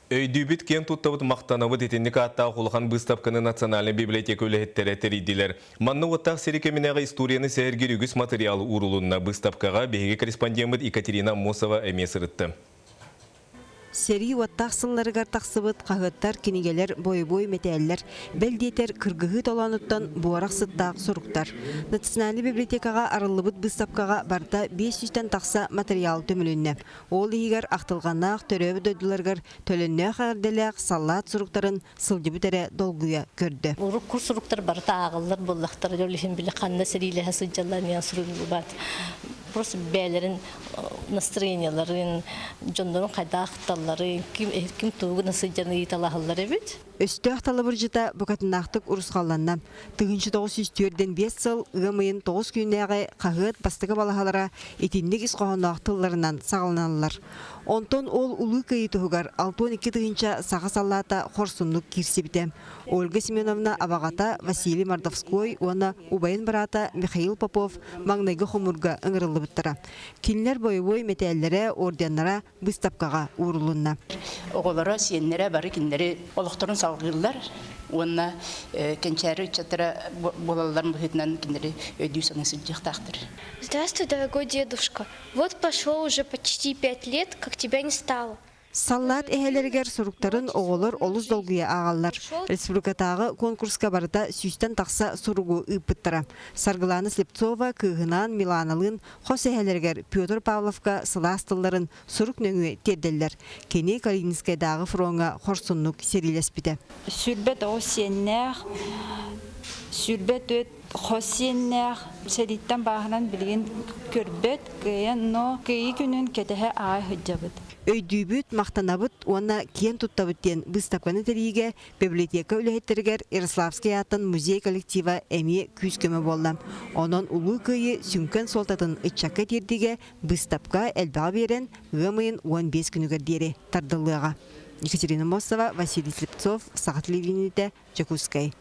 Өйдүбіт кен туттабыт мақтанабыт етінік аттағы құлған бұстапқаны национальный библиотека өлігеттері тәрейділер. Манны оттақ серекемінеға историяны сәргер үгіс материалы урулунна бұстапқаға бейгі корреспондент Екатерина Мосова әмес ұрытты. Сери уаттақ сылларығар тақсыбыт қағыттар кенегелер бой-бой метәллер бәлдетер кыргығы толануттан буарақ сыттақ сұруқтар. Национальный библиотекаға арылыбыт бұстапқаға барда 500-тен тақса материал төмілінне. Ол егер ақтылғанақ төрөбі дөйділергер төлінне қағырделәқ саллат сұруқтарын сылдебітері долгуя көрді. Урuk kurs suruqtar barta ağıllar bollaqtar jolihim bile qanna seriyle hasıcallar niyan surulu bat. Просто бәлерин настроенияларын, жондорун кайда ахталлары, ким тугу насыжаны италахыллары бит. Өсті ақталы бұржыта бұқатынақтық ұрысқаланна. 1904-ден 5 сыл ұғымайын 9 күннәғі қағыт бастығы балағалара етіндік ісқоғаны ақтыларынан сағыланалар. Онтон ол ұлы кайы тұғығар 6-12 тұғынша саға саллата қорсынлық кирсе бітем. Ольга Семеновна Абағата, Василий Мордовской, оны Убайын барата Михаил Попов маңнайғы құмырға ұңырылы бұттыра. Кинлер бойы-бой метәллері орденлара бұстапқаға урылынна. Оғылары сиенлері бары кинлері олықтырын салғылар. Онна кенчәрі чатыра болаларын бұхетінен кинлері өйдүй санасы жақтақтыр. Здравствуй, дорогой дедушка. Вот прошло уже почти 5 лет, как тебя не стало. Саллат эхелергер суруктарын оғылыр олыз долгуя ағалар. Республикатағы конкурска барыда сүйстен тақса суругу ұйпыттыра. Саргыланы Слепцова, Кығынан, Миланалын, қос эхелергер Петр Павловка сыластыларын сурук нөңі терделер. Кені Калининскайдағы фронға қорсынлық серилеспіді. Сүрбет осеннер, сүрбет өт Хосеннер седиттен бағынан білген көрбет, но кей күнін кетеге ағай хүджабыд. Өйдүйбіт, мақтанабыт, оны кен тұттабыттен бұстапқаны тәрейге библиотека үліхеттергер Ярославский атын музей коллектива әме күз көмі болам. Онын ұлы көйі сүнкен солтатын ұтчаққа тердіге бұстапқа әлбаға берен ғымайын 15 күнігер дері тардылыға. Екатерина Мосова, Василий Слепцов, Сағат Левините, Жакускай.